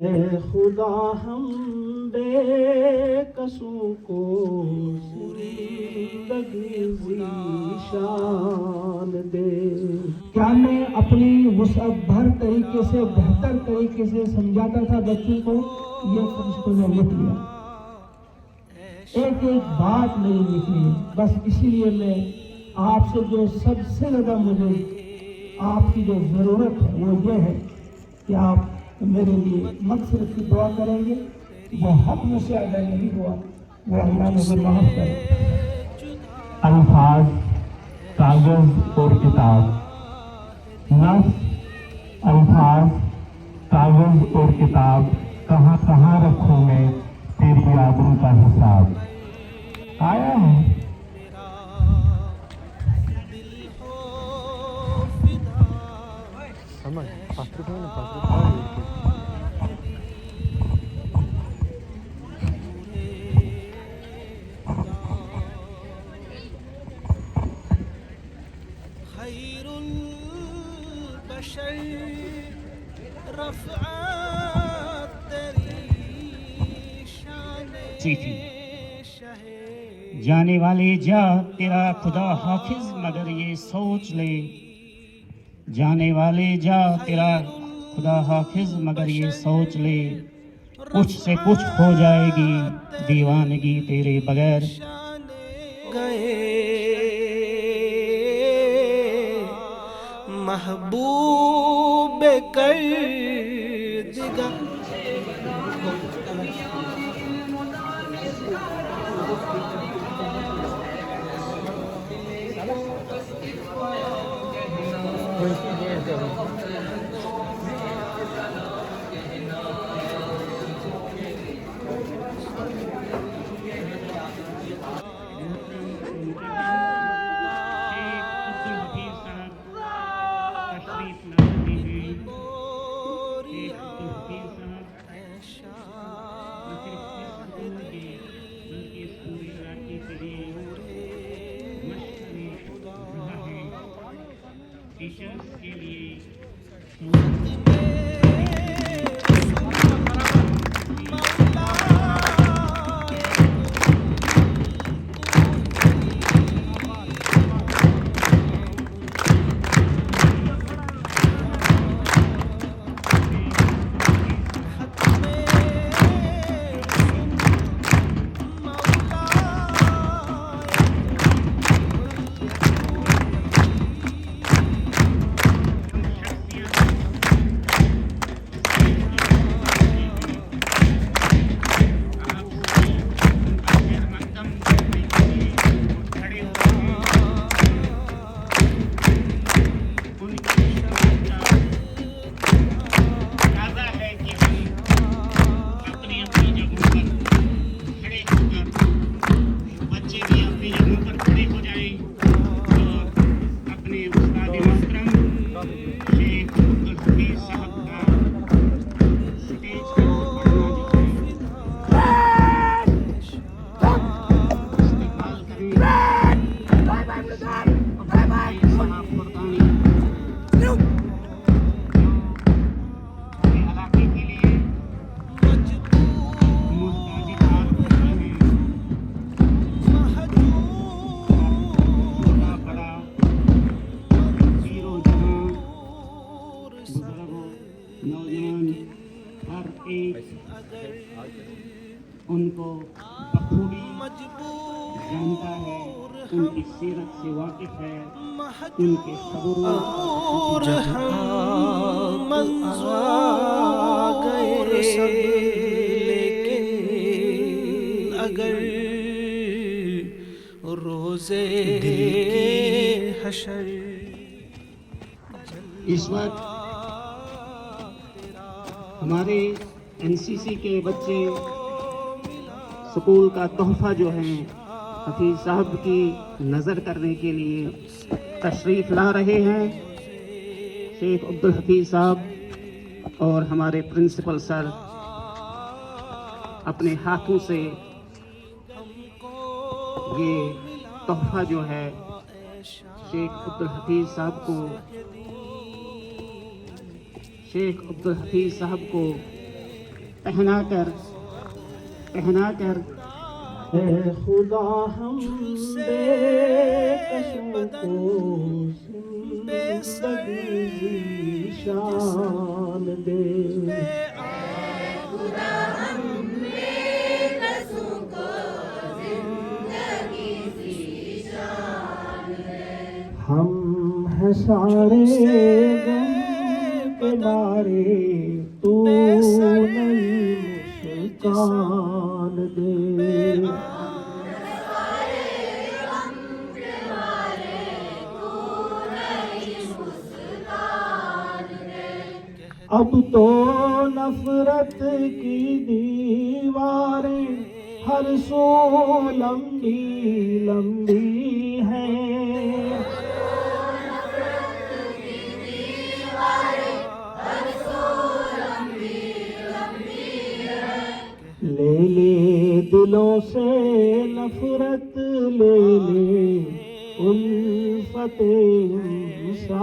اے خدا ہم بے قصوں کو زندگی ذیشان دے. کیا میں اپنی وسعت بھر طریقے سے بہتر طریقے سے سمجھاتا تھا بچوں کو؟ یہ فرشتوں نے لکھ لیا. ایک ایک بات نہیں لکھی. بس اسی لیے میں آپ سے جو سب سے زیادہ مجھے آپ کی جو ضرورت ہے وہ یہ ہے کہ آپ میرے لیے مغفرت کی دعا کریں گے. وہ حق مجھ سے ادا نہیں ہوا وہ اللہ مجھے معاف کرے. الفاظ کاغذ اور کتاب. نفس الفاظ کاغذ اور کتاب کہاں کہاں رکھوں میں تیری آبرو کا حساب. آیا ہے خیر البشر رفعت تیری شان جانے والے جا تیرا خدا حافظ مگر یہ سوچ لے. جانے والے جا تیرا خدا حافظ مگر یہ سوچ لے. کچھ سے کچھ ہو جائے گی دیوانگی تیرے بغیر. گئے محبوب کر دیگا. ٹیچرز کے لیے نوجوان ہر ایک ان کو بخوبی جانتا ہے، ان کی سیرت سے واقف ہے، ان کے خبروں منظور گئے سب لیکن اگر روزے حشر. اس وقت ہمارے این سی سی کے بچے سکول کا تحفہ جو ہے حفیظ صاحب کی نظر کرنے کے لیے تشریف لا رہے ہیں. شیخ عبدالحفیظ صاحب اور ہمارے پرنسپل سر اپنے ہاتھوں سے یہ تحفہ جو ہے شیخ عبدالحفیظ صاحب کو پہنا کر اے خدا ہم بے قصوں کو زندگی شان دے ہم ہیں سارے غم کے مارے تو نئی مسکان دے اب تو نفرت کی دیواریں ہر سو لمبی لمبی ہیں لے لے دلوں سے نفرت لے لے الفت انسان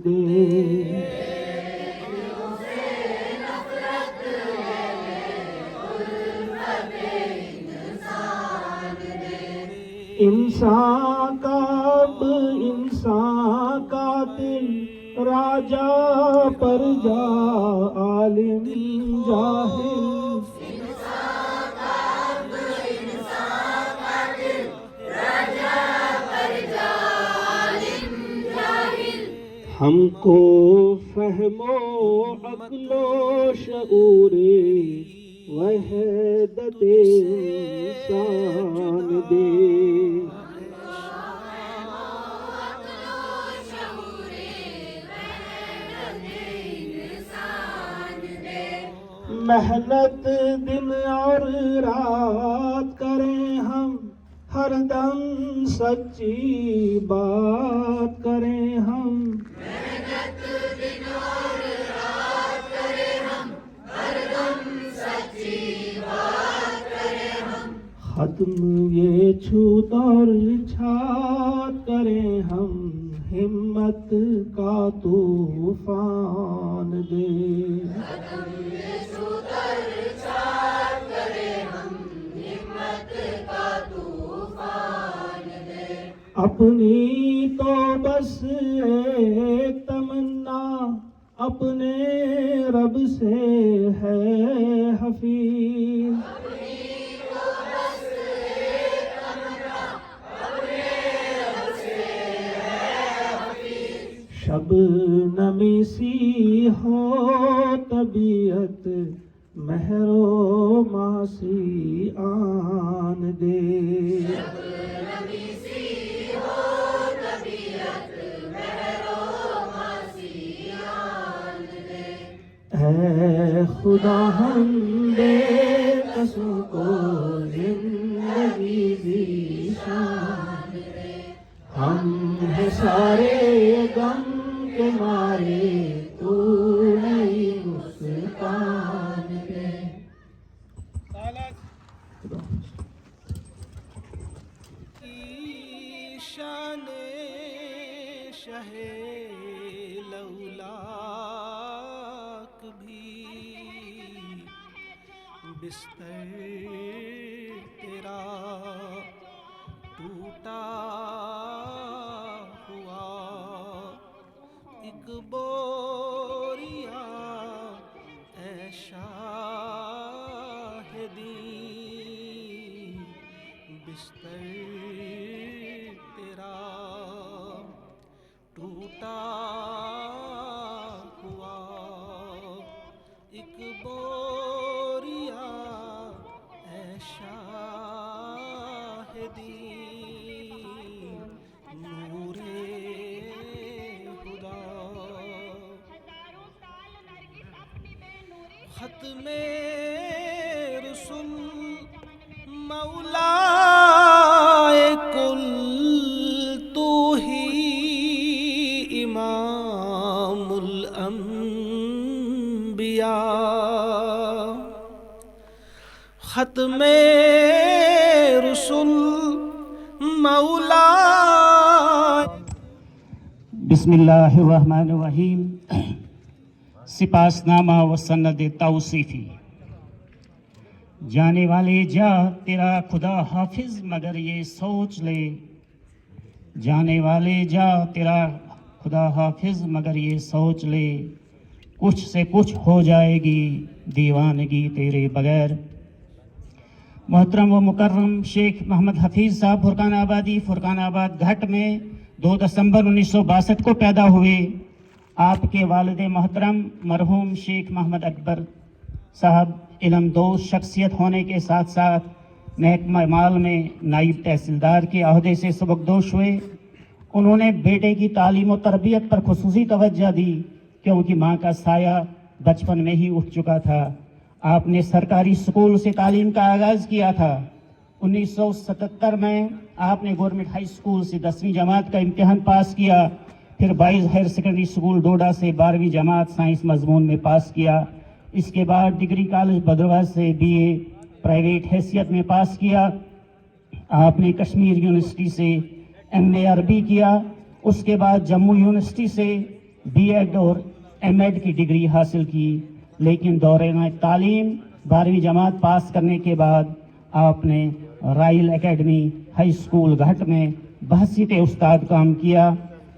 دے انسان کا اب انسان قاتل راجا پرجا عالم جاہل ہم کو فہم و عقل و شعور وحدت انسان دے محنت دن اور رات کریں ہم ہر دم سچی بات کریں ہم ختم یہ چھوت اور چھات کریں ہم ہمت کا طوفان دے اپنی تو بس ایک تمنا اپنے رب سے ہے حفیظ شب نمی سی ہو طبیعت مہر و ماسی آن دے اے خدا ہم بے قصوں کو زندگی دی شان دے ہم ہیں سارے غم کے مارے تو نئی مسکان دے شان شہ لولاک بھی بستر تیرا ٹوٹا ہوا ایک بوریا اے شاہدی بستر تیرا ٹوٹا ہوا ایک بوریا اے شاہدی نور خدا ختم رسل مولا کل تو ہی امام الانبیاء ختم رسل مولا بسم اللہ الرحمن الرحیم सिपासनामा व सन्नद तौसीफ़ी। जाने वाले जा तेरा खुदा हाफिज मगर ये सोच ले, जाने वाले जा तेरा खुदा हाफिज मगर ये सोच ले, कुछ से कुछ हो जाएगी दीवानगी तेरे बगैर। मोहतरम व मुकर्रम शेख मोहम्मद हफीज़ साहब फुरकानाबाद घाट में 2 दिसंबर 1962 को पैदा हुए। आपके वालिद मोहतरम मरहूम शेख मोहम्मद अकबर साहब इल्म दोस्त शख्सियत होने के साथ साथ महकमा माल में नायब तहसीलदार के अहदे से सबकदोश हुए। उन्होंने बेटे की तालीम और तरबियत पर खुसूसी तवज्जो दी, क्योंकि माँ का साया बचपन में ही उठ चुका था। आपने सरकारी स्कूल से तालीम का आगाज़ किया था। 1977 में आपने गवर्नमेंट हाई स्कूल से 10वीं जमात का इम्तिहान पास किया, फिर 22 हायर सेकेंडरी स्कूल डोडा से 12वीं जमात साइंस मजमून में पास किया। इसके बाद डिग्री कॉलेज भद्रवाह से BA प्राइवेट हैसियत में पास किया। आपने कश्मीर यूनिवर्सिटी से MA अरबी किया। उसके बाद जम्मू यूनिवर्सिटी से B.Ed और M.Ed की डिग्री हासिल की। लेकिन दौरान तालीम 12वीं जमात पास करने के बाद आपने राइल एकेडमी हाई स्कूल घाट में बहसीत उस्ताद काम किया।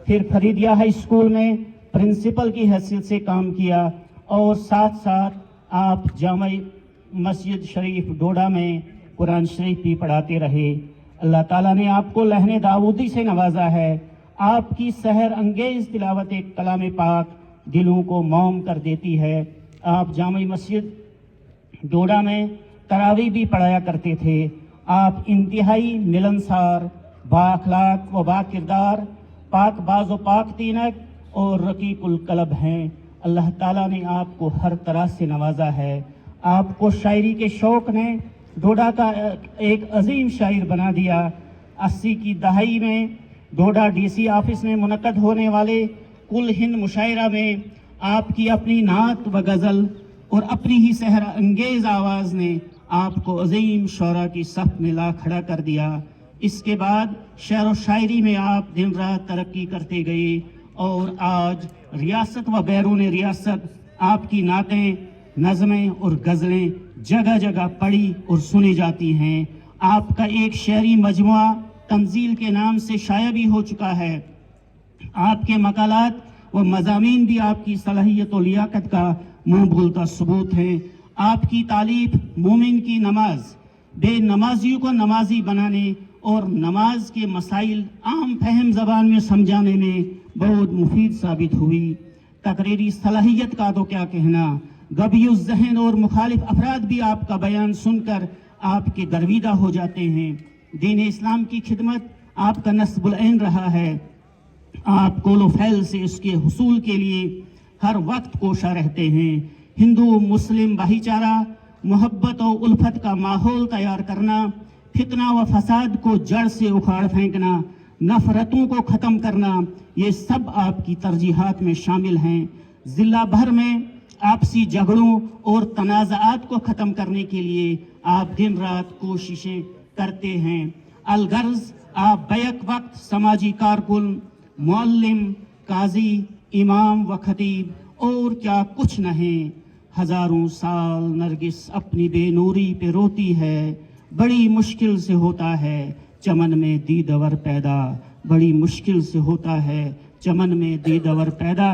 फिर फरीदिया हाई स्कूल में प्रिंसिपल की हैसियत से काम किया और साथ साथ आप जामा मस्जिद शरीफ डोडा में कुरान शरीफ भी पढ़ाते रहे। अल्लाह ताला ने आपको लहने दाऊदी से नवाजा है। आपकी सहर अंगेज तिलावत कलाम पाक दिलों को मौम कर देती है। आप जामा मस्जिद डोडा में तरावी भी पढ़ाया करते थे। आप इंतहाई मिलनसार, बाअखलाक व बाकिरदार, पाक बाज़ व पाक तीनक और रकीकुल कलब हैं। अल्लाह ताला ने आपको हर तरह से नवाजा है। आपको शायरी के शौक़ ने डोडा का एक अजीम शायर बना दिया। 80 की दहाई में डोडा DC ऑफिस में मुनक्कद होने वाले कुल हिंद मुशायरा में आपकी अपनी नात व गज़ल और अपनी ही सहर अंगेज आवाज़ ने आपको अजीम शौरा की सफ में ला खड़ा कर दिया। इसके बाद शेर व शायरी में आप दिन रात तरक्की करते गए और आज रियासत व बैरून रियासत आपकी नातें, नज़में और गज़लें जगह जगह पढ़ी और सुनी जाती हैं। आपका एक शेरी मजमुआ तंजील के नाम से शाया भी हो चुका है। आपके मकालात व मज़ामीन भी आपकी सलाहियत और लियाकत का मुँह बोलता सबूत है। आपकी तालीफ मोमिन की नमाज, बेनमाजियों को नमाजी बनाने और नमाज के मसाइल आम फहम ज़बान में समझाने में बहुत मुफीद साबित हुई। तकरीरी सलाहियत का तो क्या कहना, गबीउज़ ज़हन और मुखालिफ अफराद भी आपका बयान सुनकर आपके गर्विदा हो जाते हैं। दीन इस्लाम की खिदमत आपका नस्बुल ऐन रहा है। आप कोलो फैल से उसके हुसूल के लिए हर वक्त कोशा रहते हैं। हिंदू मुस्लिम भाईचारा, मोहब्बत और उल्फत का माहौल तैयार करना, फितना व फसाद को जड़ से उखाड़ फेंकना, नफरतों को ख़त्म करना, ये सब आपकी तरजीहात में शामिल हैं। ज़िला भर में आपसी झगड़ों और तनाज़ात को ख़त्म करने के लिए आप दिन रात कोशिशें करते हैं। अलगर्ज आप बैक वक्त समाजी कारकुन, मुअल्लिम, काजी, इमाम व खतीब और क्या कुछ नहीं। हज़ारों साल नरगिस अपनी बेनूरी पे रोती है, बड़ी मुश्किल से होता है चमन में दीदवर पैदा, बड़ी मुश्किल से होता है चमन में दीदवर पैदा।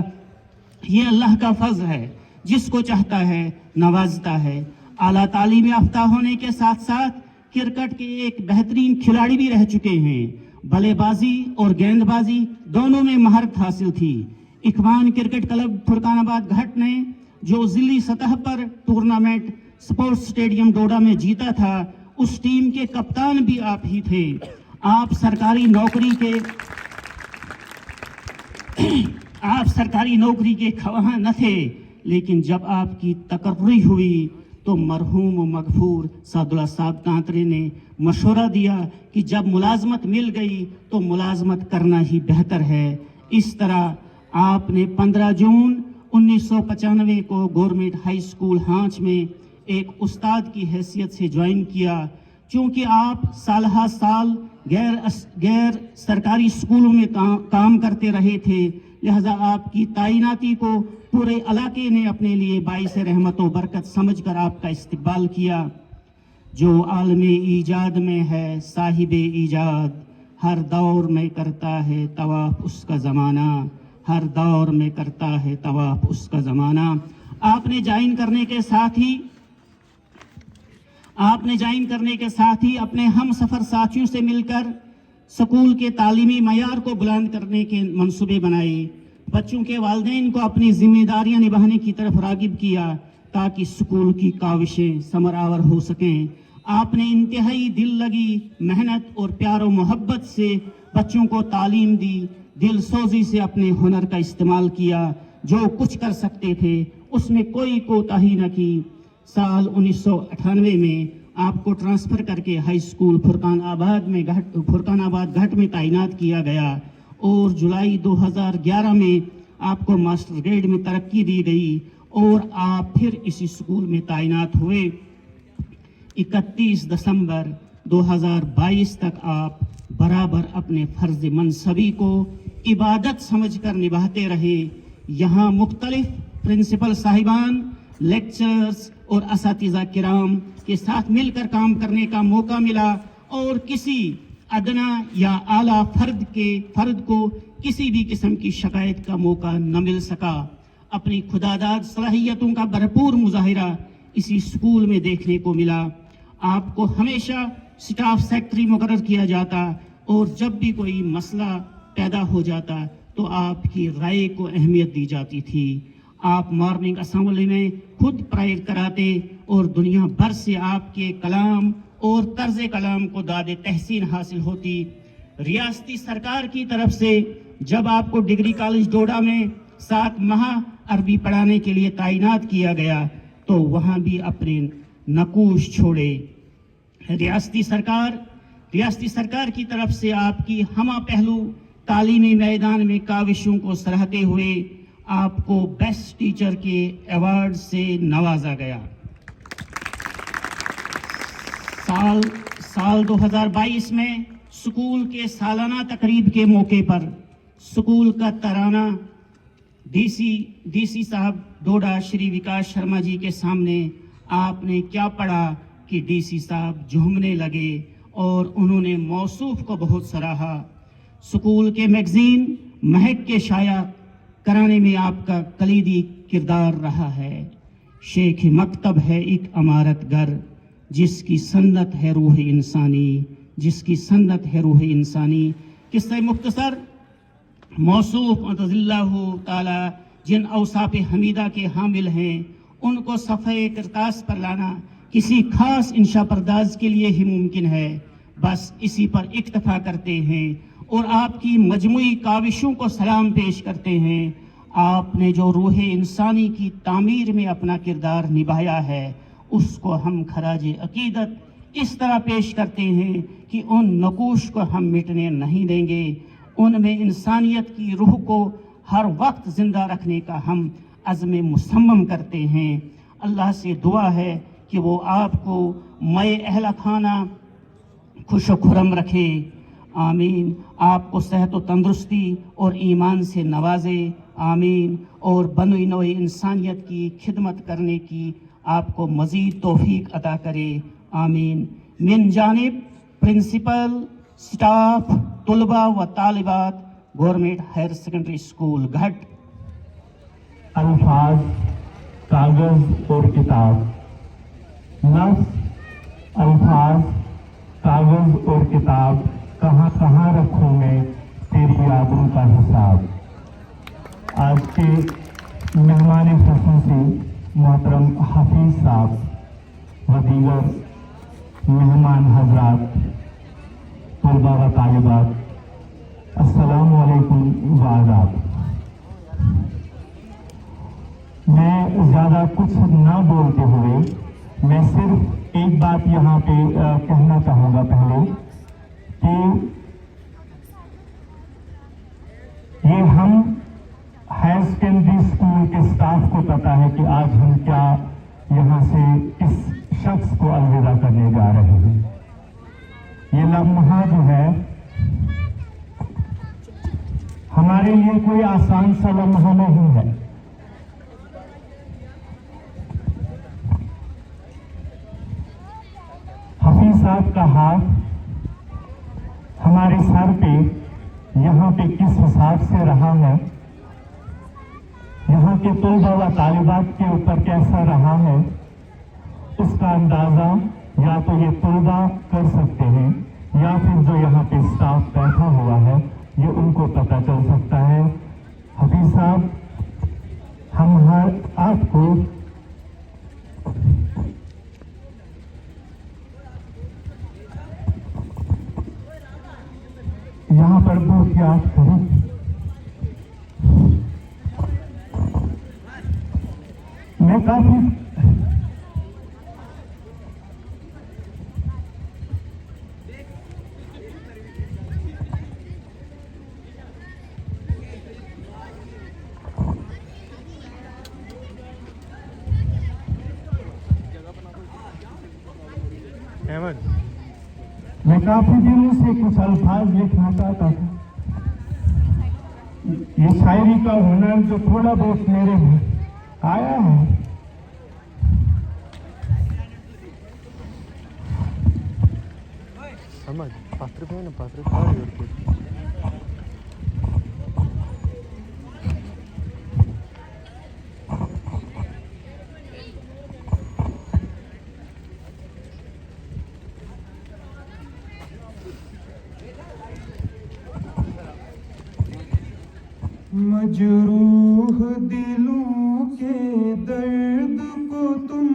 ये अल्लाह का फज़्ल है, जिसको चाहता है नवाजता है। आला तालीम याफ्ता होने के साथ साथ क्रिकेट के एक बेहतरीन खिलाड़ी भी रह चुके हैं। बल्लेबाजी और गेंदबाजी दोनों में महारत हासिल थी। इकबान क्रिकेट क्लब फुरकानाबाद घाट ने जो जिली सतह पर टूर्नामेंट स्पोर्ट्स स्टेडियम डोडा में जीता था, उस टीम के कप्तान भी आप ही थे। आप सरकारी नौकरी के ख्वाहां न थे, लेकिन जब आपकी तकर्री हुई तो मरहूम व मगफूर सादुल्ला साहब कांतरे ने मशवरा दिया कि जब मुलाजमत मिल गई तो मुलाजमत करना ही बेहतर है। इस तरह आपने 15 जून 1995 को गवर्नमेंट हाई स्कूल हांच में एक उस्ताद की हैसियत से ज्वाइन किया। चूँकि आप साल गैर सरकारी स्कूलों में काम करते रहे थे, لہذا آپ کی تعیناتی کو پورے علاقے نے اپنے لیے باعث رحمت و برکت سمجھ کر آپ کا استقبال کیا۔ جو عالم ایجاد میں ہے صاحب ایجاد، ہر دور میں کرتا ہے طواف اس کا زمانہ، ہر دور میں کرتا ہے طواف اس کا زمانہ۔ آپ نے جوائن کرنے کے ساتھ ہی اپنے ہم سفر ساتھیوں سے مل کر سکول کے تعلیمی معیار کو بلند کرنے کے منصوبے بنائے، بچوں کے والدین کو اپنی ذمہ داریاں نبھانے کی طرف راغب کیا تاکہ سکول کی کاوشیں ثمر آور ہو سکیں۔ آپ نے انتہائی دل لگی محنت اور پیار و محبت سے بچوں کو تعلیم دی، دل سوزی سے اپنے ہنر کا استعمال کیا، جو کچھ کر سکتے تھے اس میں کوئی کوتاہی نہ کی۔ سال 1998 میں آپ کو ٹرانسفر کر کے ہائی اسکول فرقان آباد گھٹ میں تعینات کیا گیا اور جولائی 2011 میں آپ کو ماسٹر گریڈ میں ترقی دی گئی اور آپ پھر اسی اسکول میں تعینات ہوئے۔ 31 دسمبر 2022 تک آپ برابر اپنے فرض منصبی کو عبادت سمجھ کر نبھاتے رہے۔ یہاں مختلف پرنسپل صاحبان، لیکچرز اور اساتذہ کرام کے ساتھ مل کر کام کرنے کا موقع ملا اور کسی ادنا یا اعلیٰ فرد کو کسی بھی قسم کی شکایت کا موقع نہ مل سکا۔ اپنی خداداد صلاحیتوں کا بھرپور مظاہرہ اسی اسکول میں دیکھنے کو ملا۔ آپ کو ہمیشہ سٹاف سیکرٹری مقرر کیا جاتا اور جب بھی کوئی مسئلہ پیدا ہو جاتا تو آپ کی رائے کو اہمیت دی جاتی تھی۔ آپ مارننگ اسمبلی میں خود پریئر کراتے اور دنیا بھر سے آپ کے کلام اور طرز کلام کو داد تحسین حاصل ہوتی۔ ریاستی سرکار کی طرف سے جب آپ کو ڈگری کالج ڈوڈا میں 7 ماہ عربی پڑھانے کے لیے تعینات کیا گیا تو وہاں بھی اپنے نقوش چھوڑے۔ ریاستی سرکار کی طرف سے آپ کی ہمہ پہلو تعلیمی میدان میں کاوشوں کو سراہتے ہوئے آپ کو بیسٹ ٹیچر کے ایوارڈ سے نوازا گیا۔ سال 2022 میں سکول کے سالانہ تقریب کے موقع پر سکول کا ترانہ ڈی سی صاحب ڈوڈا شری وکاس شرما جی کے سامنے آپ نے کیا پڑھا کہ ڈی سی صاحب جھومنے لگے اور انہوں نے موصوف کو بہت سراہا۔ سکول کے میگزین مہک کے شائع کرانے میں آپ کا کلیدی کردار رہا ہے۔ شیخ مکتب ہے ایک عمارت گر، جس کی سنت ہے روح انسانی۔ قصہ مختصر موصوف معتز اللہ تعالی جن اوصاف حمیدہ کے حامل ہیں ان کو صفحہ کرتاس پر لانا کسی خاص انشا پرداز کے لیے ہی ممکن ہے، بس اسی پر اکتفا کرتے ہیں اور آپ کی مجموعی کاوشوں کو سلام پیش کرتے ہیں۔ آپ نے جو روح انسانی کی تعمیر میں اپنا کردار نبھایا ہے اس کو ہم خراج عقیدت اس طرح پیش کرتے ہیں کہ ان نقوش کو ہم مٹنے نہیں دیں گے۔ ان میں انسانیت کی روح کو ہر وقت زندہ رکھنے کا ہم عزم مصمم کرتے ہیں۔ اللہ سے دعا ہے کہ وہ آپ کو مئے اہل خانہ خوش و خرم رکھے، آمین۔ آپ کو صحت و تندرستی اور ایمان سے نوازے، آمین۔ اور بنو نوع انسانیت کی خدمت کرنے کی آپ کو مزید توفیق عطا کرے، آمین۔ من جانب پرنسپل، سٹاف، طلباء و طالبات، گورنمنٹ ہائر سیکنڈری اسکول گھٹ۔ الفاظ، کاغذ اور کتاب۔ لفظ، الفاظ، کاغذ اور کتاب، کہاں کہاں رکھوں میں تیری یادوں کا حساب۔ آج کے مہمان خصوصی محترم حفیظ صاحب و دیگر مہمان حضرات، طلباء و طالبات، السلام علیکم و آداب۔ میں زیادہ کچھ نہ بولتے ہوئے میں صرف ایک بات یہاں پہ کہنا چاہوں گا پہلے کہ یہ ہم ہائر سیکنڈری اسکول کے اسٹاف کو پتا ہے کہ آج ہم کیا یہاں سے کس شخص کو الوداع کرنے جا رہے ہیں۔ یہ لمحہ جو ہے हमारे लिए कोई आसान सा लम्हा नहीं है। हफीज साहब का हाथ हमारे सर पे यहाँ पे किस हिसाब से रहा है, यहाँ के तलबा व तालिबात के ऊपर कैसा रहा है, उसका अंदाजा या तो ये तलबा कर सकते हैं या फिर जो यहाँ पे स्टाफ बैठा हुआ है ये उनको पता चल सकता है। हफीज साहब, हम हर आपको यहाँ पर बहुत याद करें। मैं काफी मैं काफी दिनों से कुछ अल्फाज लिखना चाहता था। ये शायरी का हुनर जो थोड़ा बहुत मेरे में आया है, समझ पात्र पे ना पात्र खा रही है। मजरूह दिलों के दर्द को तुम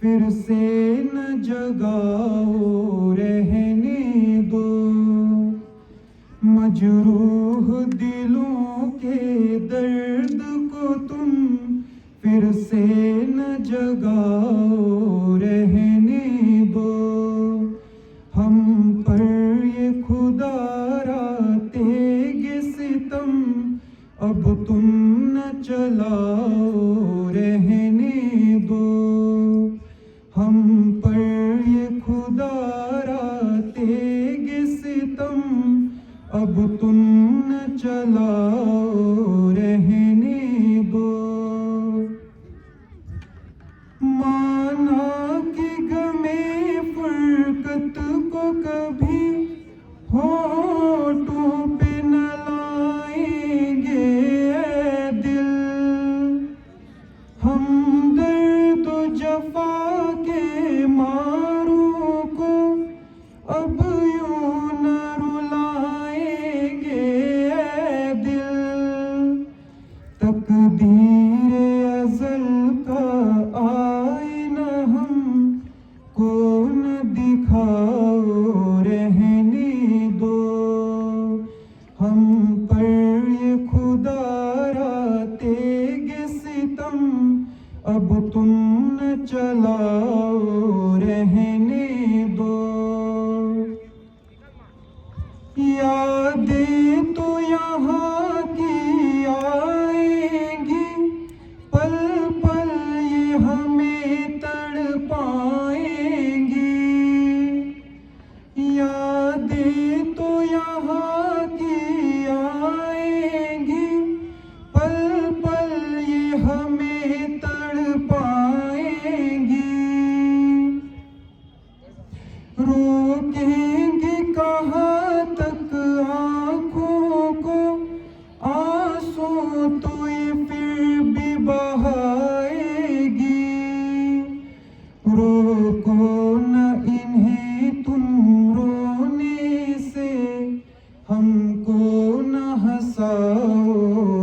फिर से न जगाओ, रहने दो। मजरूह दिलों के दर्द को तुम फिर से न जगाओ, रहने दो। हम पर ये खुदा तेगे सितम अब तुम न चलाओ, रहने दो। हम पर ये खुदा तेगे सितम अब तुम न चलाओ, रहने दो। माना कि गमे फरकत को कभी होठों पे न लाएंगे ऐ दिल, हम दर्द व जफा के मारों को अब यूं न रुलाएंगे ऐ दिल। तकदीर अज़ल का आईना हम को न दिखाओ, रहने दो। हम पर ये खुदा तेगे सितम अब तुम न चलाओ, रहने दो। यादें तो यहाँ की आएंगी, पल पल ये हमें तड़पाएंगी। यादें तो यहाँ की आएंगी, पल पल ये हमें तड़पाएंगी। रोकेंगे कहाँ तक आँखों को आंसू, तो ये फिर भी बहाएगी। रोको न इन्हें तुम रोने से, हमको न हंसाओ,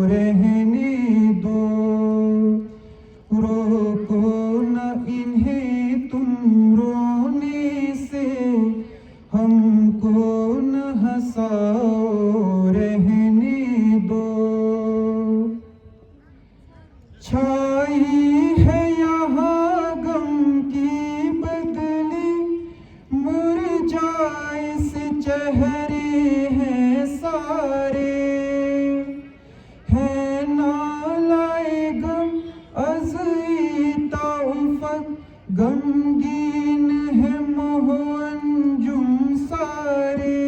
रहने दो। रोको न इन्हें तुम रोने से, हमको न हंसाओ, रहने दो। छाई है यहाँ गम की बदली, मुरझाए से चेहरे हैं सारे। है नालाए गम अज़-ई तौफ़क़, गमगीन है मोह अंजुम सारे।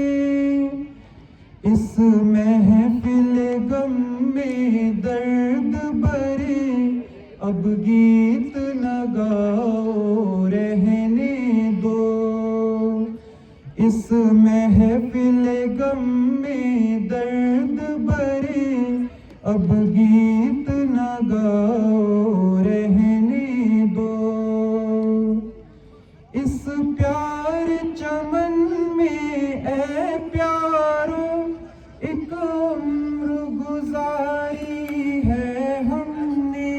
इस महफिल اب گیت نہ گاؤ رہنے دو، اس محفل غم میں درد بھرے اب گیت نہ گاؤ رہنے دو، اس پیار چمن میں اے پیارو ایک عمر گزاری ہے ہم نے،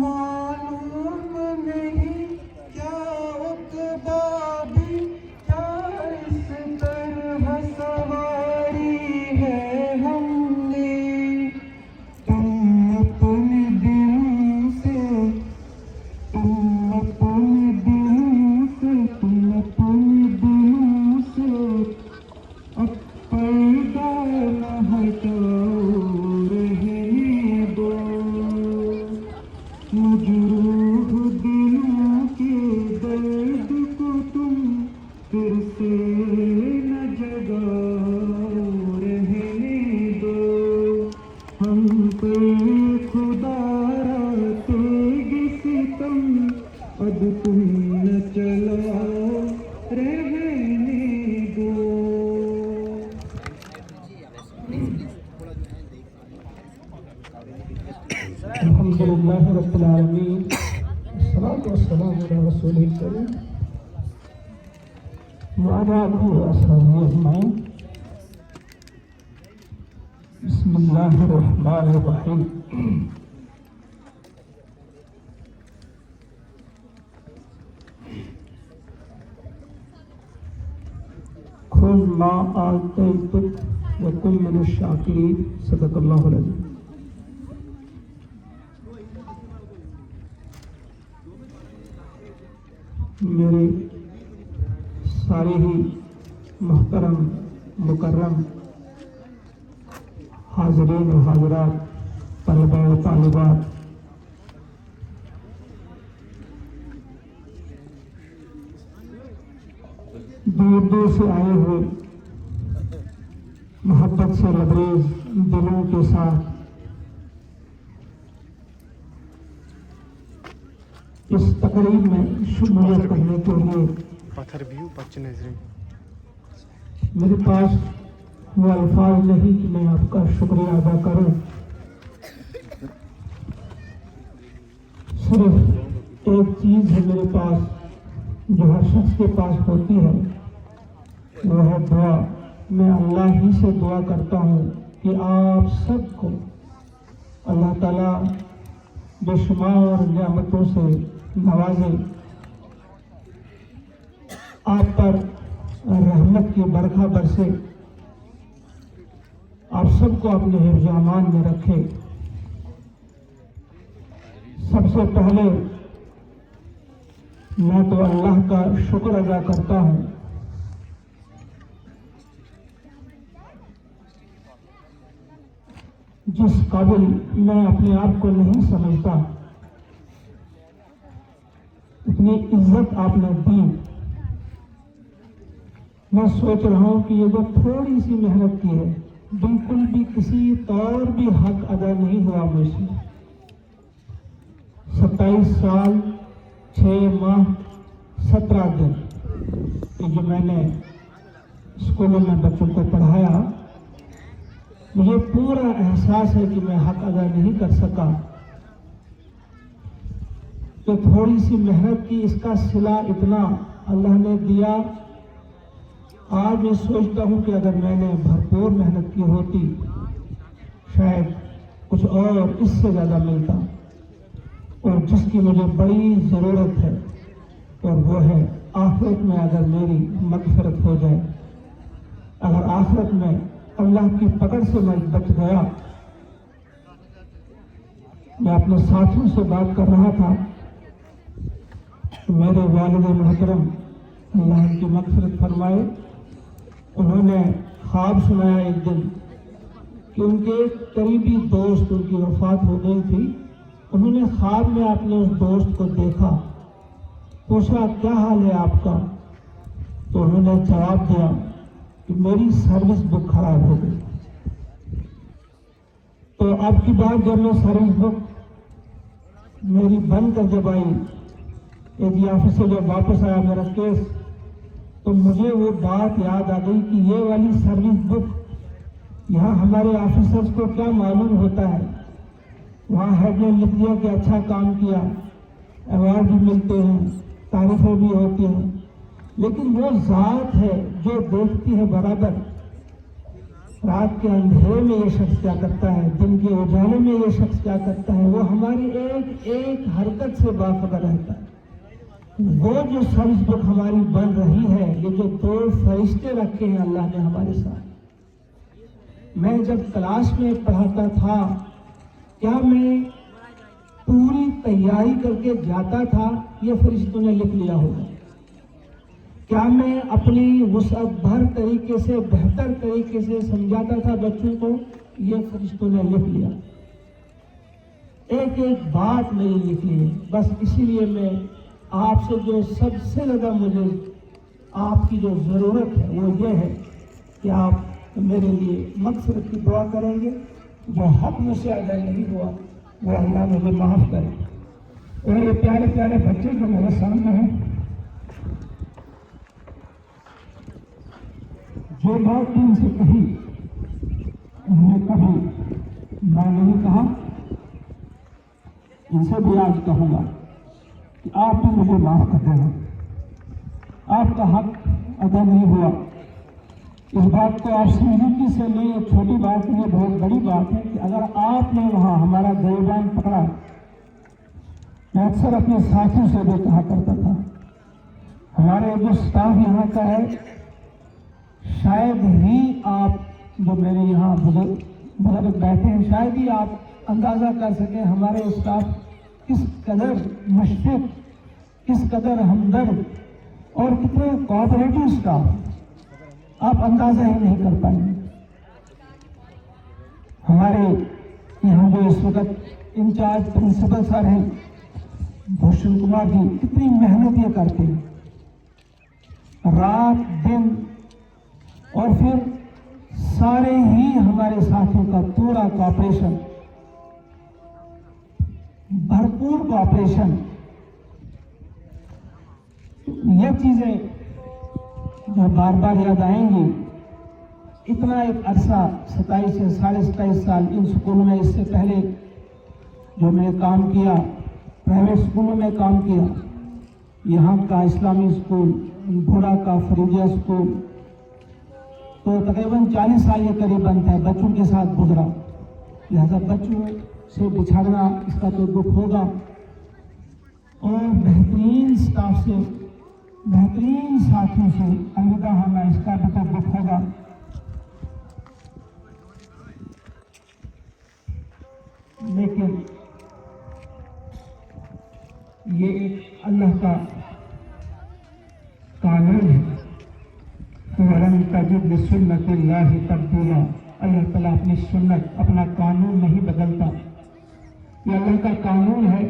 معلوم نہیں کیا عقبہ بھی کیا اس طرح سواری ہے ہم نے، تم اپنے دل سے، تم اپنے دل سے، تم اپنے دل سے اب پردہ نہ ہٹاؤ رہنے دو، مجروح دلوں کے درد کو تم پھر سے نہ جگاؤ رہنے دو، ہم پہ خدا را تیگ ستم اب تم نہ چلاؤ رہنے دو۔ الحمدللہ رب العالمین، الصلاۃ والسلام علی رسول الکریم وعلی آلہ وصحبہ اجمعین۔ بسم اللہ الرحمن الرحیم۔ خذ ما آتیتک وکن من الشاکرین، صدق اللہ العظیم۔ میرے سارے ہی محترم مکرم حاضرین و حاضرات، طلبہ و طالبات، دور دور سے آئے ہوئے محبت سے لبریز دلوں کے ساتھ اس تقریب میں شمولیت کرنے کے لیے پتھر بھی بچے نظریں میرے پاس وہ الفاظ نہیں کہ میں آپ کا شکریہ ادا کروں، صرف ایک چیز ہے میرے پاس جو ہر شخص کے پاس ہوتی ہے، وہ ہے دعا۔ میں اللہ ہی سے دعا کرتا ہوں کہ آپ سب کو اللہ تعالیٰ بے شمار نعمتوں سے نوازے، آپ پر رحمت کی برکھا برسے، آپ سب کو اپنے حفظ و امان میں رکھے۔ سب سے پہلے میں تو اللہ کا شکر ادا کرتا ہوں جس قابل میں اپنے آپ کو نہیں سمجھتا، اتنی عزت آپ نے دی۔ میں سوچ رہا ہوں کہ یہ جو تھوڑی سی محنت کی ہے، بالکل بھی کسی طور بھی حق ادا نہیں ہوا مجھ سے۔ 27 سال 6 ماہ 17 دن یہ جو میں نے اسکولوں میں بچوں کو پڑھایا، مجھے پورا احساس ہے کہ میں حق ادا نہیں کر سکا، تو تھوڑی سی محنت کی اس کا صلہ اتنا اللہ نے دیا۔ آج میں سوچتا ہوں کہ اگر میں نے بھرپور محنت کی ہوتی شاید کچھ اور اس سے زیادہ ملتا، اور جس کی مجھے بڑی ضرورت ہے، اور وہ ہے آخرت میں اگر میری مغفرت ہو جائے، اگر آخرت میں اللہ کی پکڑ سے میں بچ گیا۔ میں اپنے ساتھیوں سے بات کر رہا تھا، میرے والد محترم اللہ ان کی مغفرت فرمائے، انہوں نے خواب سنایا ایک دن کہ ان کے قریبی دوست ان کی وفات ہو گئی تھی۔ انہوں نے خواب میں اپنے اس دوست کو دیکھا، پوچھا کیا حال ہے آپ کا؟ تو انہوں نے جواب دیا کہ میری سروس بک خراب ہو گئی۔ تو اب کی بات جب میں سروس بک मेरी बनकर जब आई एडी ऑफिस से जब वापस आया मेरा केस, तो मुझे वो बात याद आ गई कि ये वाली सर्विस बुक यहाँ हमारे ऑफिसर्स को क्या मालूम होता है। वहाँ हेड ने लिख दिया कि अच्छा काम किया, अवार्ड भी मिलते हैं, तारीफें भी होती हैं, लेकिन वो ज़ात है जो देखती है बराबर। रात के अंधेरे में ये शख्स क्या करता है, दिन के उजाले में ये शख्स क्या करता है, वो हमारी एक एक हरकत से बाखबर रहता है। वो जो सर्विस बुक हमारी बन रही है, ये जो दो फरिश्ते रखे हैं अल्लाह ने हमारे साथ। मैं जब क्लास में पढ़ाता था, क्या मैं पूरी तैयारी करके जाता था, ये फरिश्तों ने लिख लिया होगा। क्या मैं अपनी वुसअत भर तरीके से, बेहतर तरीके से समझाता था बच्चों को, ये फरिश्तों ने लिख लिया। एक एक बात मेरी लिख ली है। बस इसीलिए मैं आपसे जो सबसे ज़्यादा मुझे आपकी जो ज़रूरत है वो ये है कि आप मेरे लिए मग़फ़िरत की दुआ करेंगे। जो हक़ मुझसे अदा नहीं हुआ वो अल्लाह मुझे माफ़ करे। और ये प्यारे प्यारे बच्चे जो मेरे सामने हैं, जो बात इनसे कही उन्होंने कभी मैं नहीं कहा, इनसे भी आज कहूँगा कि आप भी मुझे माफ़ कर देना। आपका हक अदा नहीं हुआ, इस बात को आप संजीदगी से लें। एक छोटी बात नहीं, बहुत बड़ी बात है कि अगर आपने वहाँ हमारा देवान पकड़ा, मैं अक्सर अपने साथियों से भी कहा करता था, हमारे जो स्टाफ यहाँ का है, शायद ही आप जो मेरे यहाँ बुजुर्ग बैठे हैं, शायद ही आप अंदाज़ा कर सकें हमारे स्टाफ किस कदर मुशफ़िक़, किस कदर हमदर्द और कितने कोऑपरेटिव स्टाफ, आप अंदाज़ा ही नहीं कर पाएंगे। हमारे यहाँ जो इस वक्त इंचार्ज प्रिंसिपल सर हैं भूषण कुमार जी, कितनी मेहनत ये करते हैं रात दिन, और फिर सारे ही हमारे साथियों का पूरा कोऑपरेशन, भरपूर कोऑपरेशन। ये चीज़ें जो बार बार याद आएंगी। इतना एक अरसा 27 से 27.5 साल इन स्कूलों में, इससे पहले जो मैंने काम किया प्राइवेट स्कूलों में काम किया, यहाँ का इस्लामी स्कूल, भोड़ा का फरीदिया स्कूल, तो तकरीबन 40 साल ये करीब बनता है बच्चों के साथ गुजरा। लिहाजा बच्चों से बिछड़ना इसका तो दुख होगा, और बेहतरीन स्टाफ से, बेहतरीन साथियों से अलविदा होना, इसका भी तो दुख होगा। लेकिन ये एक अल्लाह का कानून है। वलन तजिद लिसुन्नतिल्लाहि तब्दीला, अल्लाह ताला अपनी सुन्नत, अपना कानून नहीं बदलता। ये अल्लाह का कानून है,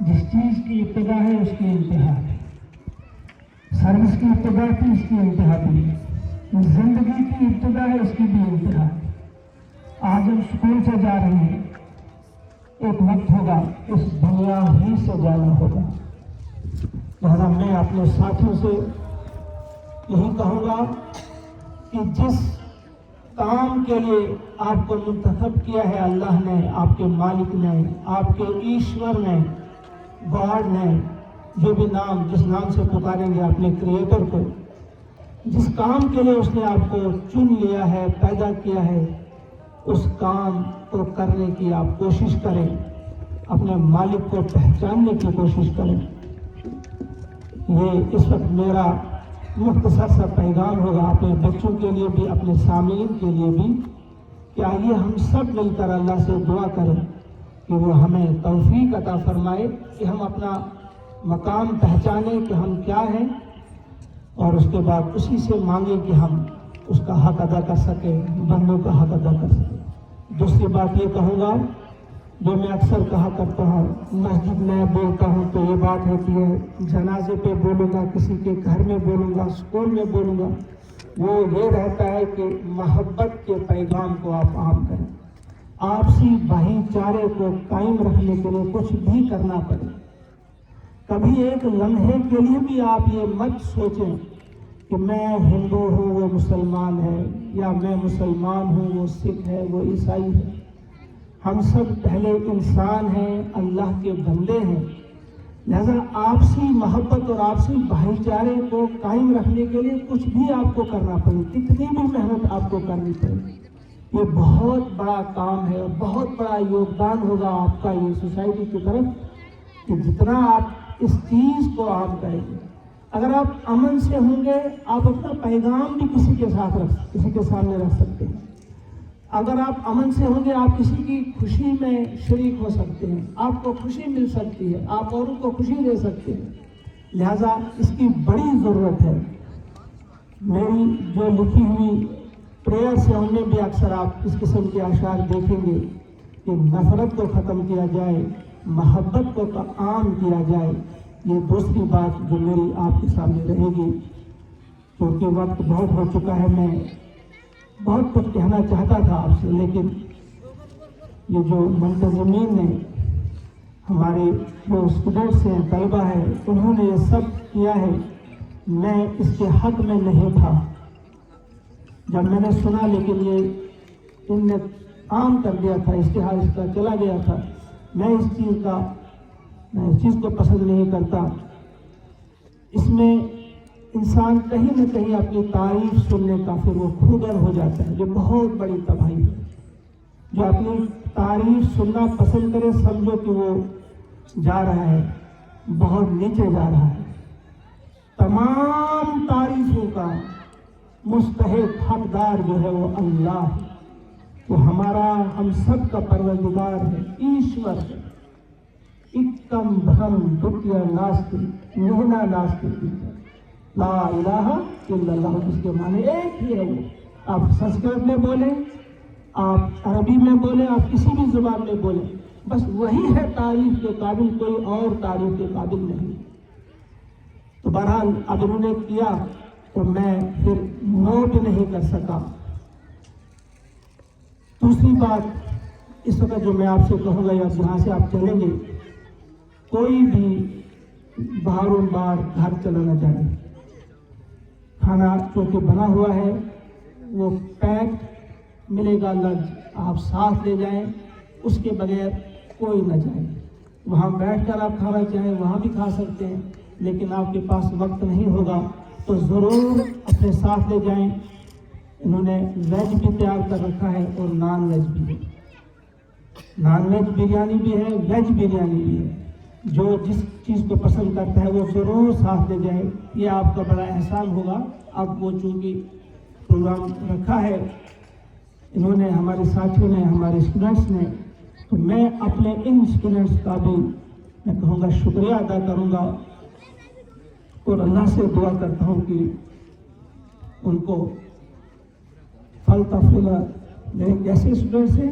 जिस चीज़ की इब्तिदा है उसकी इंतहा है। सर्विस की इब्तिदा थी, इसकी इंतहा भी है। जिंदगी की इब्तिदा है, उसकी भी इंतहा है। आज हम स्कूल से जा रहे हैं, एक वक्त होगा इस दुनिया ही से जाना होगा। लिहाजा मैं अपने साथियों से यही कहूँगा कि जिस काम के लिए आपको मुंतखब किया है अल्लाह ने, आपके मालिक ने, आपके ईश्वर ने, गॉड ने, जो भी नाम, जिस नाम से पुकारेंगे अपने क्रिएटर को, जिस काम के लिए उसने आपको चुन लिया है, पैदा किया है, उस काम को करने की आप कोशिश करें, अपने मालिक को पहचानने की कोशिश करें। ये इस वक्त मेरा मुख्तसर सा पैगाम होगा अपने बच्चों के लिए भी, अपने सामीन के लिए भी, कि आइए हम सब मिलकर अल्लाह से दुआ करें कि वो हमें तौफीक अता फरमाए कि हम अपना मकाम पहचानें कि हम क्या हैं, और उसके बाद उसी से मांगे कि हम उसका हक अदा कर सकें, बंदों का हक अदा कर सकें। दूसरी बात ये कहूँगा, जो मैं अक्सर कहा करता हूँ, मस्जिद में बोलता हूँ तो ये बात होती है, जनाजे पे बोलूँगा, किसी के घर में बोलूँगा, स्कूल में बोलूँगा, वो ये रहता है कि मोहब्बत के पैगाम को आप आम करें। आपसी भाईचारे को कायम रखने के लिए कुछ भी करना पड़े। कभी एक लम्हे के लिए भी आप ये मत सोचें कि मैं हिंदू हूँ वो मुसलमान है, या मैं मुसलमान हूँ वो सिख है वो ईसाई है। हम सब पहले इंसान हैं, अल्लाह के बंदे हैं। लिहाजा आपसी मोहब्बत और आपसी भाईचारे को कायम रखने के लिए कुछ भी आपको करना पड़े, कितनी भी मेहनत आपको करनी पड़े। ये बहुत बड़ा काम है और बहुत बड़ा योगदान होगा आपका ये सोसाइटी की तरफ, कि जितना आप इस चीज़ को आम करेंगे। अगर आप अमन से होंगे, आप अपना पैगाम भी किसी के सामने रख सकते हैं। अगर आप अमन से होंगे, आप किसी की खुशी में शरीक हो सकते हैं, आपको खुशी मिल सकती है, आप औरों को खुशी दे सकते हैं। लिहाजा इसकी बड़ी ज़रूरत है। मेरी जो लिखी हुई प्रेयर से उनमें भी अक्सर आप इस किस्म के अशार देखेंगे कि नफरत को ख़त्म किया जाए, मोहब्बत को आम किया जाए। ये दूसरी बात जो मेरी आपके सामने रहेगी, क्योंकि वक्त बहुत हो चुका है। मैं बहुत कुछ कहना चाहता था आपसे, लेकिन ये जो मुंतज़िमीन ने, हमारे जो स्टूडेंट्स हैं, तलबा है, उन्होंने ये सब किया है। मैं इसके हक में नहीं था जब मैंने सुना, लेकिन ये इनने आम कर दिया था, इश्तिहार इसका चला गया था। मैं इस चीज़ को पसंद नहीं करता। इसमें इंसान कहीं न कहीं अपनी तारीफ सुनने का फिर वो खुदर हो जाता है, जो बहुत बड़ी तबाही है। जो अपनी तारीफ सुनना पसंद करे, समझो कि वो जा रहा है, बहुत नीचे जा रहा है। तमाम तारीफों का मुस्तहिक हकदार जो है वो अल्लाह है। वो हमारा, हम सब का परवरदिगार है, ईश्वर है। इक्कम भ्रम दुतिया नास्ति निहना नास्ति ला इलाहा इल्लल्लाह, इसके माने एक ही है। वो आप संस्कृत में बोले, आप अरबी में बोले, आप किसी भी जुबान में बोले, बस वही है तारीफ के काबिल, कोई और तारीफ के काबिल नहीं। तो बहरहाल अब उन्होंने किया तो मैं फिर नोट नहीं कर सका। दूसरी बात इस वक्त जो मैं आपसे कहूँगा, या जहाँ से आप चलेंगे, कोई भी बाहरों बार घर चला न जाए। खाना चूँकि बना हुआ है, वो पैक मिलेगा लंच, आप साथ ले जाएं, उसके बगैर कोई न जाए। वहाँ बैठकर आप खाना चाहें वहाँ भी खा सकते हैं, लेकिन आपके पास वक्त नहीं होगा तो ज़रूर अपने साथ ले जाएं। इन्होंने वेज भी तैयार कर रखा है और नॉन वेज भी है। नॉन वेज बिरयानी भी है, वेज बिरयानी भी है। जो जिस चीज़ को पसंद करता है वो ज़रूर साथ ले जाए, ये आपका बड़ा एहसान होगा। अब वो चूँकि प्रोग्राम रखा है इन्होंने, हमारे साथियों ने, हमारे स्टूडेंट्स ने, तो मैं अपने इन स्टूडेंट्स का भी मैं कहूँगा शुक्रिया अदा करूँगा और अल्लाह से दुआ करता हूँ कि उनको फल तफीला। मेरे कैसे स्टूडेंट्स हैं,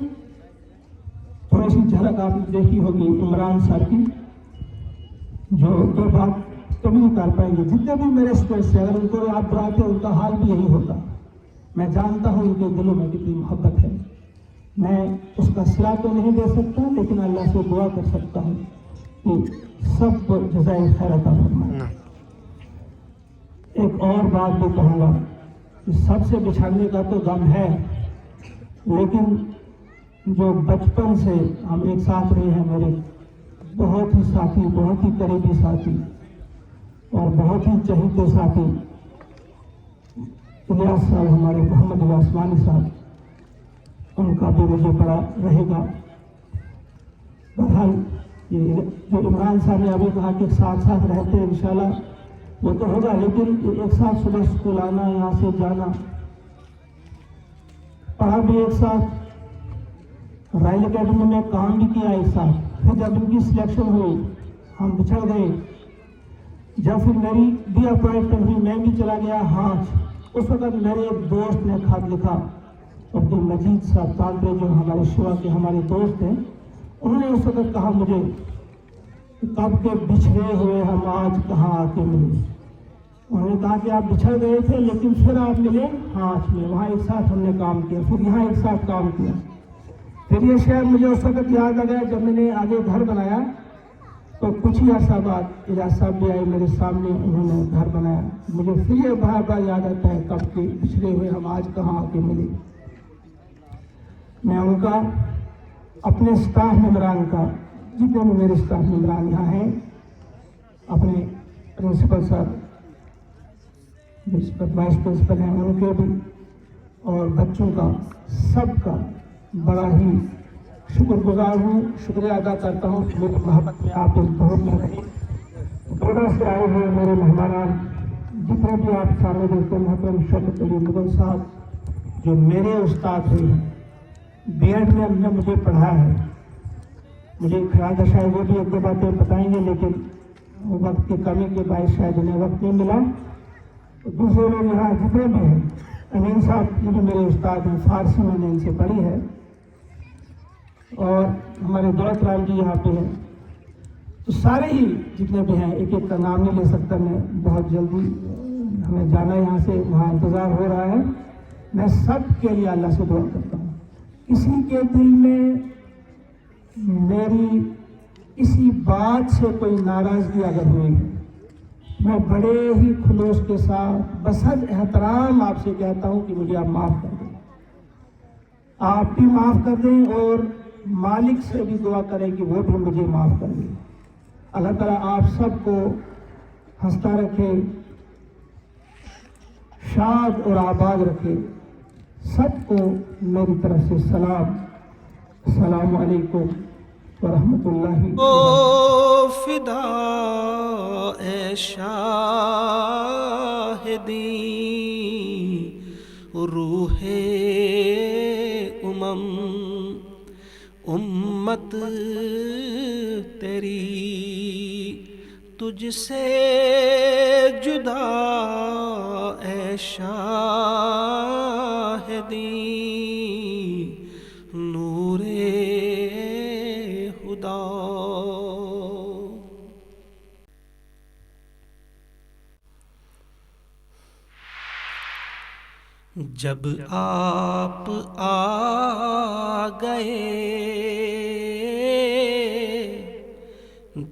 थोड़ी सी झलक आपने देखी होगी इमरान सर की, जो दो बात कभी नहीं कर पाएंगे। जितने भी मेरे स्टूडेंट्स हैं, अगर उनको आप बुलाते उनका हाल भी यही होता। मैं जानता हूँ उनके दिलों में कितनी मोहब्बत है। मैं उसका सिला तो नहीं दे सकता, लेकिन अल्लाह से दुआ कर सकता हूँ कि सबको जज़ाए खैर अता फरमाए। एक और बात भी कहूँगा कि सबसे बिछड़ने का तो गम है, लेकिन जो बचपन से हम एक साथ रहे हैं, मेरे बहुत ही साथी, बहुत ही करीबी साथी और बहुत ही चहीते साथी इलियास साहब, हमारे मोहम्मद आसमानी साहब, उनका भी मुझे बड़ा रहेगा। बहरहाल ये जो इमरान साहब ने अभी कहा कि साथ साथ रहते हैं, इंशाल्लाह वो तो होगा, लेकिन एक साथ सुबह स्कूल आना, यहाँ से जाना, पढ़ा भी एक साथ, रॉयल अकेडमी में काम भी किया एक साथ। फिर जब इनकी सिलेक्शन हुई हम बिछड़ गए। जब फिर मेरी भी अपॉइंटमेंट हुई, मैं भी चला गया हाथ। उस वक्त मेरे एक दोस्त ने खत लिखा, अब्दुल मजीद साहब तालबे, जो हमारे शिवा के हमारे दोस्त हैं, उन्होंने उस वक्त कहा मुझे, कब के बिछड़े हुए हम आज कहाँ आके मिले। उन्होंने कहा कि आप बिछड़ गए थे, लेकिन फिर आप मिले हाथ में, वहाँ एक साथ हमने काम किया, फिर यहाँ एक साथ काम किया। फिर ये शहर मुझे उस वक्त याद आ गया जब मैंने आगे घर बनाया, तो कुछ ही अर्सा बाद इजाज साहब भी आए मेरे सामने, उन्होंने घर बनाया। मुझे फिर ये बार बार याद आता है कब के पिछड़े हुए हम आज कहाँ आके मिले। मैं उनका, अपने स्टाफ मेंबरान का, जितने भी मेरे स्टाफ मेंबरान यहाँ हैं, अपने प्रिंसिपल सर, वाइस प्रिंसिपल हैं, उनके भी, और बच्चों का, सबका बड़ा ही शुक्रगुजार हूँ, शुक्रिया अदा करता हूँ। मेरी मोहब्बत में आप इस दौर में रहे। डोडा से आए हुए मेरे मेहमान, जितने भी आप सामने देखते हैं, मोहतरम शौकत अली मुगल साहब जो मेरे उस्ताद हैं, बीएड में हमने मुझे पढ़ाया है। मुझे ख्याल है शायद वो भी एक दो बातें बताएंगे, लेकिन वक्त की कमी के बाद शायद उन्हें वक्त नहीं मिला। तो दूसरे लोग यहाँ जितने भी हैं, अमीन साहब ये भी मेरे उस्ताद हैं, फारसी मैंने इनसे पढ़ी है, और हमारे दौलत राम जी यहाँ पे हैं। तो सारे ही जितने भी हैं, एक एक का नाम नहीं ले सकता मैं, बहुत जल्दी हमें जाना है यहाँ से, वहाँ इंतज़ार हो रहा है। मैं सब के लिए अल्लाह से दुआ करता हूँ। किसी के दिल में मेरी किसी बात से कोई नाराज़गी अगर हुई है, मैं बड़े ही खुलूस के साथ बसद एहतराम आपसे कहता हूँ कि मुझे आप माफ़ कर दें। आप भी माफ़ कर दें और मालिक से भी दुआ करें कि वो भी मुझे माफ़ कर दें। अल्लाह ताला आप सबको हंसता रखे, शाद और आबाद रखे। सबको मेरी तरफ से सलाम, अस्सलामु अलैकुम व रहमतुल्लाहि। ओ फिदा ए शाहिदी रूहे उम्मत तेरी तुझसे जुदा ए शाहिदी नूरे खुदा। जब आप आ गए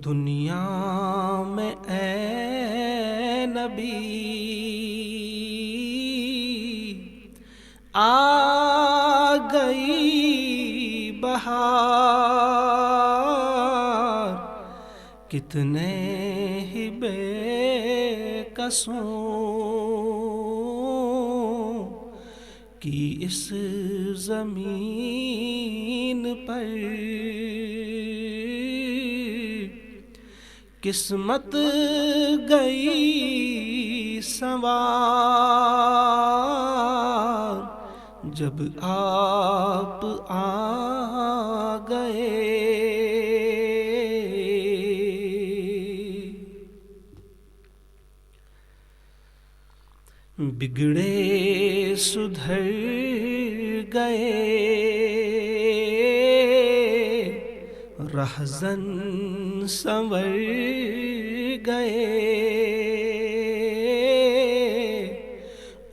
दुनिया में ऐ नबी, आ गई बहार, कितने ही बेकसों की इस ज़मीन पर किस्मत गई संवार, जब आप आ गए। बिगड़े सुधर गए, रहज़न संवर गए,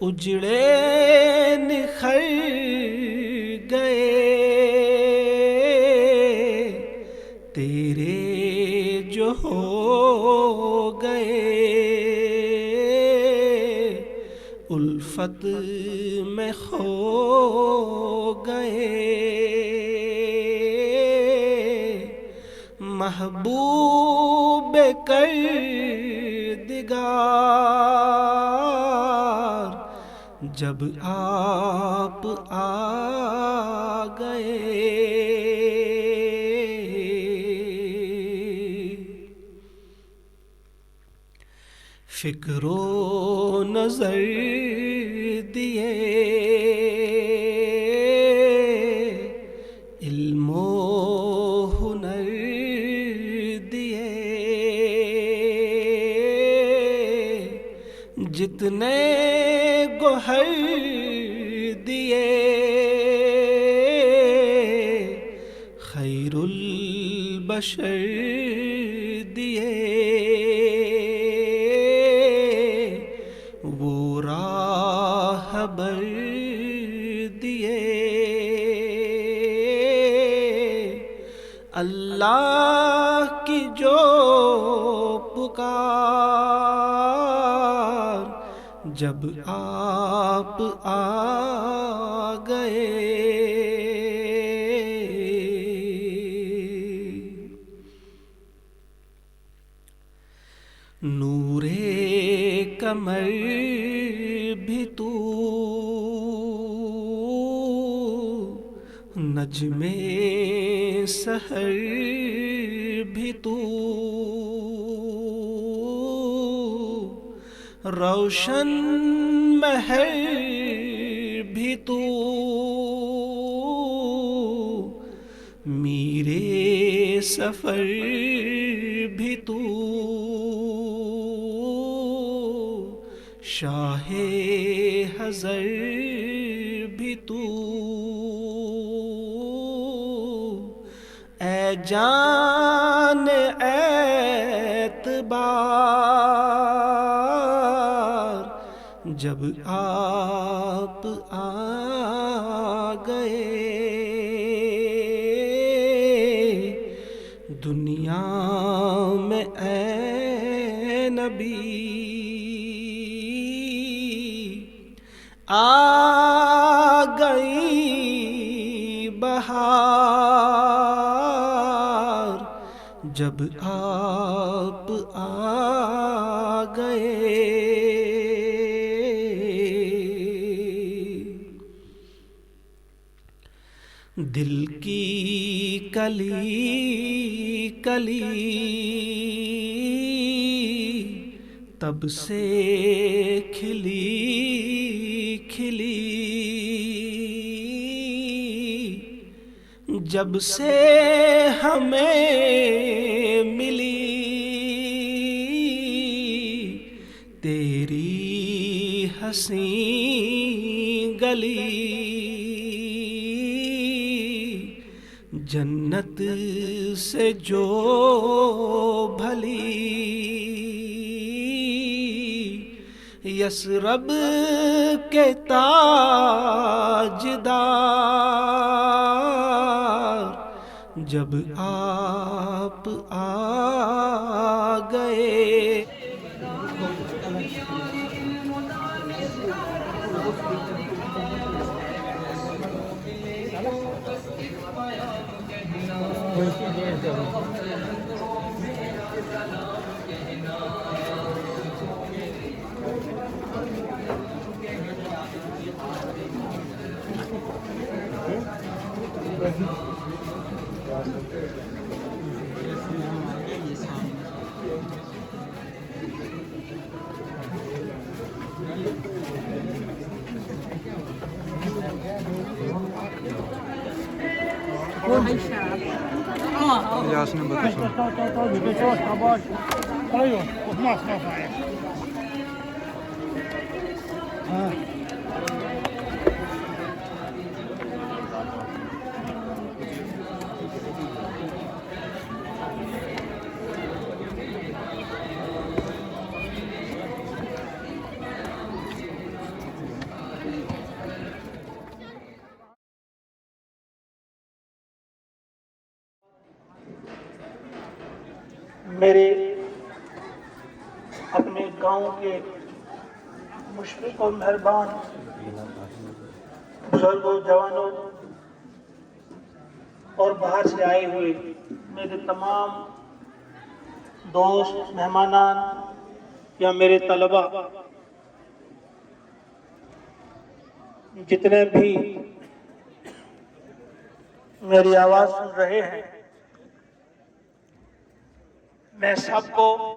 उजड़े निखर गए, तेरे जो हो गए उल्फत में खो गए। महबूब किरदिगार, जब आप आ गए। फिक्रो नजर दिए, इल्मो हुनर दिए, जितने गोहर दिए, खैरुल बशर दिए, वो राहबर दिए, اللہ کی جو پکار جب آپ آ گئے، نور کمر بھی تو، نجم سحر بھی تو، روشن مہر بھی تو، میرے سفر بھی تو، شاہ حضر بھی تو، اے جان اعتبار جب آپ آ گئے، دنیا میں اے نبی آ گئی بہار جب آپ آ گئے، دل کی کلی کلی تب سے کھلی کھلی، جب سے ہمیں ملی تیری حسین گلی، جنت سے جو بھلی یثرب کے تاجدار جب آپ آ گئے، Ясно, батюшка. میرے اپنے گاؤں کے مشفق و مہربان بزرگوں، جوانوں اور باہر سے آئے ہوئے میرے تمام دوست، مہمانان یا میرے طلبہ، جتنے بھی میری آواز سن رہے ہیں، میں سب کو